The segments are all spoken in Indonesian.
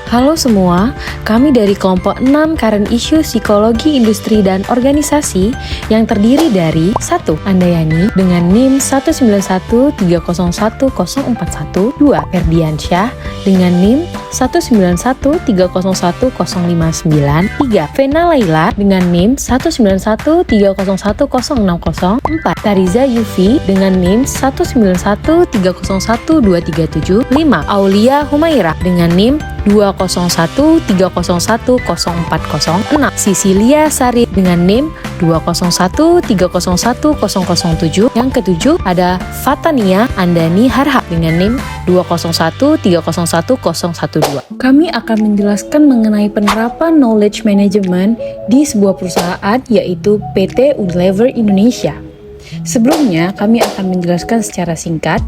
Halo semua, kami dari kelompok 6 Current Issue Psikologi Industri dan Organisasi yang terdiri dari 1. Andayani dengan NIM 191301041, 2. Ferdiansyah dengan NIM 191301059, 3. Vena Laila dengan NIM 191301060, 4. Tariza Yufi dengan NIM 191301237, 5. Aulia Humaira dengan NIM 201301040, 6. Sisilia Sari dengan NIM 201301007. Yang ketujuh ada Fatania Andani Harhab dengan NIM 201301012. Kami akan menjelaskan mengenai penerapan knowledge management di sebuah perusahaan yaitu PT Unilever Indonesia. Sebelumnya, kami akan menjelaskan secara singkat.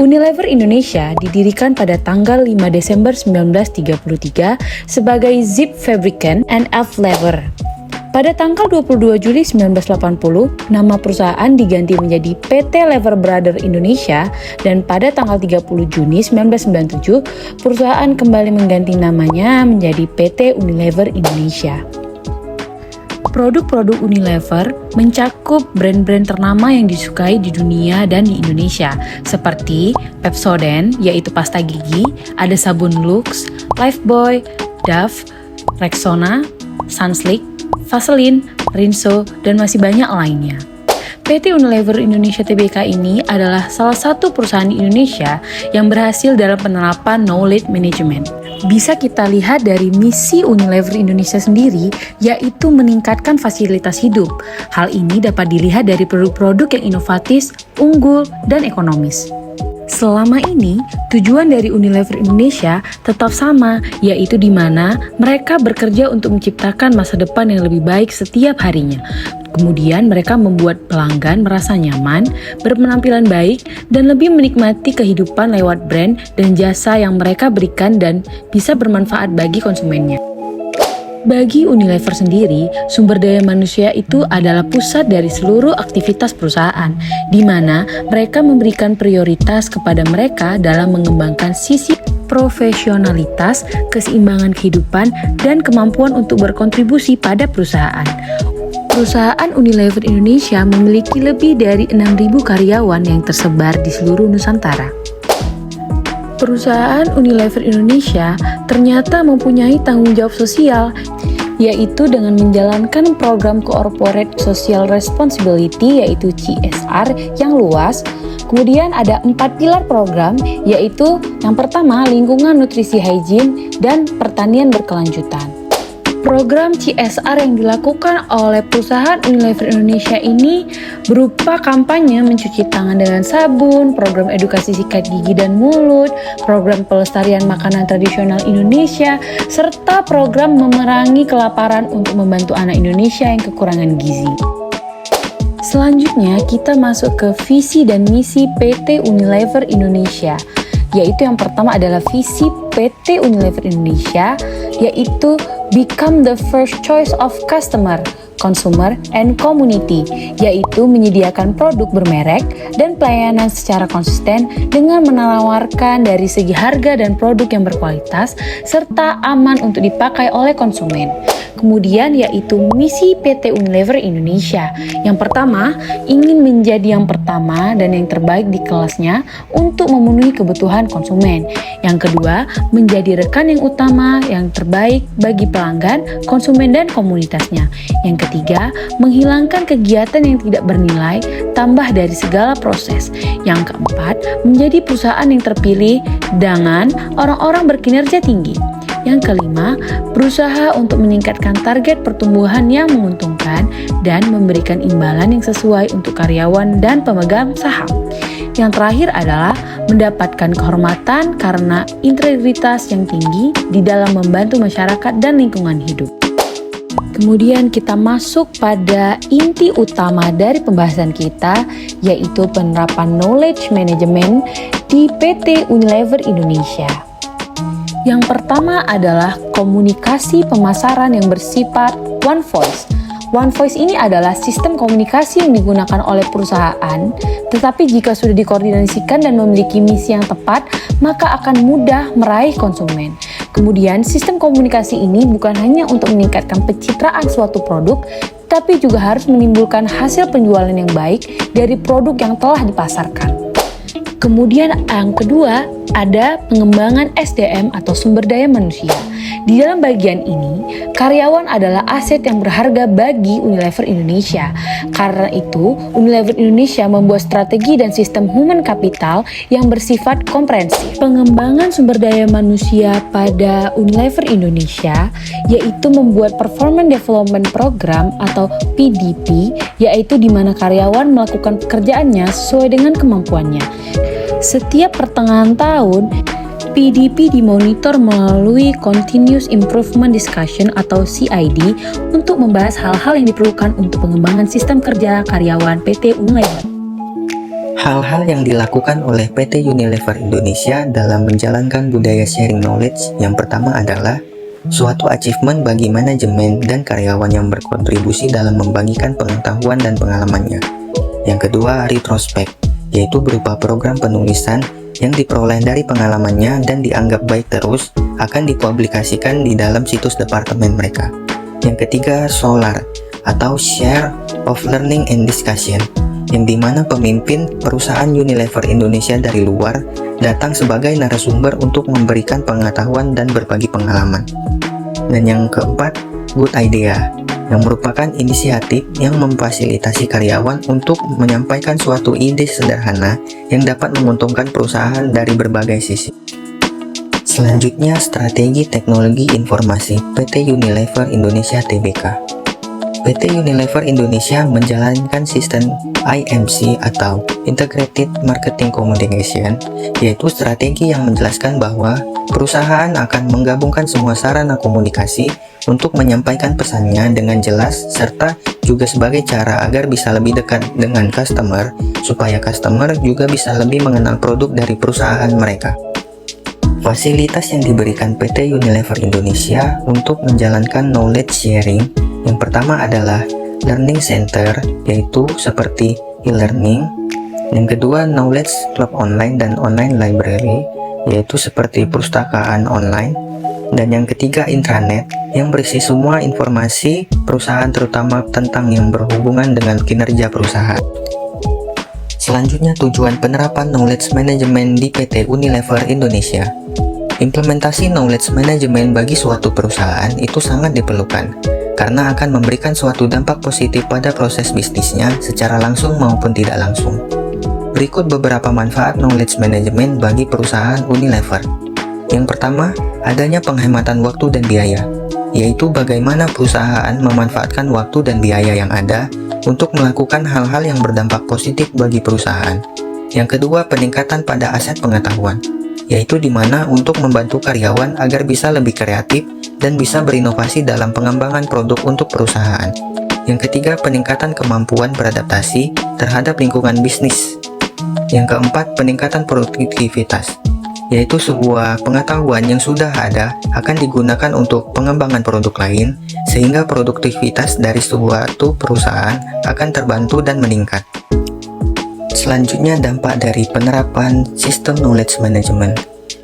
Unilever Indonesia didirikan pada tanggal 5 Desember 1933 sebagai Zip Fabricant and Elf Lever. Pada tanggal 22 Juli 1980, nama perusahaan diganti menjadi PT Lever Brother Indonesia dan pada tanggal 30 Juni 1997, perusahaan kembali mengganti namanya menjadi PT Unilever Indonesia. Produk-produk Unilever mencakup brand-brand ternama yang disukai di dunia dan di Indonesia, seperti Pepsodent, yaitu pasta gigi, ada sabun Lux, Lifebuoy, Dove, Rexona, Sunsilk, Vaseline, Rinso, dan masih banyak lainnya. PT Unilever Indonesia Tbk ini adalah salah satu perusahaan di Indonesia yang berhasil dalam penerapan knowledge management. Bisa kita lihat dari misi Unilever Indonesia sendiri, yaitu meningkatkan fasilitas hidup. Hal ini dapat dilihat dari produk-produk yang inovatif, unggul, dan ekonomis. Selama ini, tujuan dari Unilever Indonesia tetap sama, yaitu di mana mereka bekerja untuk menciptakan masa depan yang lebih baik setiap harinya. Kemudian mereka membuat pelanggan merasa nyaman, berpenampilan baik, dan lebih menikmati kehidupan lewat brand dan jasa yang mereka berikan dan bisa bermanfaat bagi konsumennya. Bagi Unilever sendiri, sumber daya manusia itu adalah pusat dari seluruh aktivitas perusahaan, di mana mereka memberikan prioritas kepada mereka dalam mengembangkan sisi profesionalitas, keseimbangan kehidupan, dan kemampuan untuk berkontribusi pada perusahaan. Perusahaan Unilever Indonesia memiliki lebih dari 6.000 karyawan yang tersebar di seluruh Nusantara. Perusahaan Unilever Indonesia ternyata mempunyai tanggung jawab sosial, yaitu dengan menjalankan program Corporate Social Responsibility yaitu CSR yang luas. Kemudian ada 4 pilar program, yaitu yang pertama lingkungan, nutrisi, hygiene, dan pertanian berkelanjutan. Program CSR yang dilakukan oleh perusahaan Unilever Indonesia ini berupa kampanye mencuci tangan dengan sabun, program edukasi sikat gigi dan mulut, program pelestarian makanan tradisional Indonesia, serta program memerangi kelaparan untuk membantu anak Indonesia yang kekurangan gizi. Selanjutnya kita masuk ke visi dan misi PT Unilever Indonesia, yaitu yang pertama adalah visi PT Unilever Indonesia, yaitu Become the first choice of customer, consumer, and community, yaitu menyediakan produk bermerek dan pelayanan secara konsisten dengan menawarkan dari segi harga dan produk yang berkualitas serta aman untuk dipakai oleh konsumen. Kemudian yaitu misi PT Unilever Indonesia. Yang pertama, ingin menjadi yang pertama dan yang terbaik di kelasnya untuk memenuhi kebutuhan konsumen. Yang kedua, menjadi rekan yang utama yang terbaik bagi pelanggan, konsumen, dan komunitasnya. Yang ketiga, menghilangkan kegiatan yang tidak bernilai, tambah dari segala proses. Yang keempat, menjadi perusahaan yang terpilih dengan orang-orang berkinerja tinggi. Yang kelima, berusaha untuk meningkatkan target pertumbuhan yang menguntungkan dan memberikan imbalan yang sesuai untuk karyawan dan pemegang saham. Yang terakhir adalah mendapatkan kehormatan karena integritas yang tinggi di dalam membantu masyarakat dan lingkungan hidup. Kemudian kita masuk pada inti utama dari pembahasan kita, yaitu penerapan knowledge management di PT Unilever Indonesia. Yang pertama adalah komunikasi pemasaran yang bersifat One Voice. One Voice ini adalah sistem komunikasi yang digunakan oleh perusahaan, tetapi jika sudah dikoordinasikan dan memiliki misi yang tepat, maka akan mudah meraih konsumen. Kemudian, sistem komunikasi ini bukan hanya untuk meningkatkan pencitraan suatu produk, tapi juga harus menimbulkan hasil penjualan yang baik dari produk yang telah dipasarkan. Kemudian yang kedua, ada pengembangan SDM atau sumber daya manusia. Di dalam bagian ini, karyawan adalah aset yang berharga bagi Unilever Indonesia. Karena itu, Unilever Indonesia membuat strategi dan sistem human capital yang bersifat komprehensif. Pengembangan sumber daya manusia pada Unilever Indonesia yaitu membuat Performance Development Program atau PDP, yaitu di mana karyawan melakukan pekerjaannya sesuai dengan kemampuannya. Setiap pertengahan tahun, PDP dimonitor melalui Continuous Improvement Discussion atau CID untuk membahas hal-hal yang diperlukan untuk pengembangan sistem kerja karyawan PT Unilever. Hal-hal yang dilakukan oleh PT Unilever Indonesia dalam menjalankan budaya sharing knowledge yang pertama adalah suatu achievement bagi manajemen dan karyawan yang berkontribusi dalam membagikan pengetahuan dan pengalamannya. Yang kedua, retrospect, yaitu berupa program penulisan yang diperoleh dari pengalamannya dan dianggap baik terus akan dipublikasikan di dalam situs departemen mereka. Yang ketiga, solar atau share of learning and discussion, yang dimana pemimpin perusahaan Unilever Indonesia dari luar datang sebagai narasumber untuk memberikan pengetahuan dan berbagi pengalaman. Dan yang keempat, good idea, yang merupakan inisiatif yang memfasilitasi karyawan untuk menyampaikan suatu ide sederhana yang dapat menguntungkan perusahaan dari berbagai sisi. Selanjutnya, strategi teknologi informasi PT Unilever Indonesia Tbk. PT Unilever Indonesia menjalankan sistem IMC atau Integrated Marketing Communication, yaitu strategi yang menjelaskan bahwa perusahaan akan menggabungkan semua sarana komunikasi untuk menyampaikan pesannya dengan jelas serta juga sebagai cara agar bisa lebih dekat dengan customer, supaya customer juga bisa lebih mengenal produk dari perusahaan mereka. Fasilitas yang diberikan PT Unilever Indonesia untuk menjalankan knowledge sharing yang pertama adalah learning center, yaitu seperti e-learning. Yang kedua, knowledge club online dan online library, yaitu seperti perpustakaan online. Dan yang ketiga, intranet, yang berisi semua informasi perusahaan terutama tentang yang berhubungan dengan kinerja perusahaan. Selanjutnya, tujuan penerapan knowledge management di PT Unilever Indonesia. Implementasi knowledge management bagi suatu perusahaan itu sangat diperlukan, karena akan memberikan suatu dampak positif pada proses bisnisnya secara langsung maupun tidak langsung. Berikut beberapa manfaat knowledge management bagi perusahaan Unilever. Yang pertama, adanya penghematan waktu dan biaya, yaitu bagaimana perusahaan memanfaatkan waktu dan biaya yang ada untuk melakukan hal-hal yang berdampak positif bagi perusahaan. Yang kedua, peningkatan pada aset pengetahuan, yaitu di mana untuk membantu karyawan agar bisa lebih kreatif dan bisa berinovasi dalam pengembangan produk untuk perusahaan. Yang ketiga, peningkatan kemampuan beradaptasi terhadap lingkungan bisnis. Yang keempat, peningkatan produktivitas, yaitu sebuah pengetahuan yang sudah ada akan digunakan untuk pengembangan produk lain, sehingga produktivitas dari suatu perusahaan akan terbantu dan meningkat. Selanjutnya, dampak dari penerapan sistem knowledge management.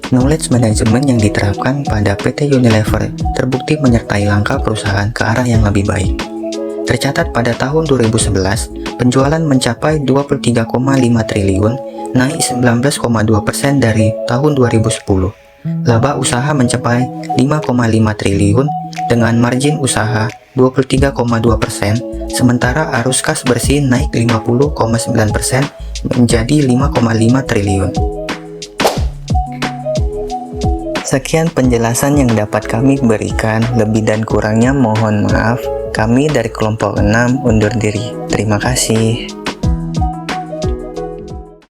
Knowledge management yang diterapkan pada PT Unilever terbukti menyertai langkah perusahaan ke arah yang lebih baik. Tercatat pada tahun 2011, penjualan mencapai 23,5 triliun, naik 19,2% dari tahun 2010. Laba usaha mencapai 5,5 triliun dengan margin usaha 23,2%, sementara arus kas bersih naik 50,9% menjadi 5,5 triliun. Sekian penjelasan yang dapat kami berikan, lebih dan kurangnya mohon maaf. Kami dari kelompok 6 undur diri. Terima kasih.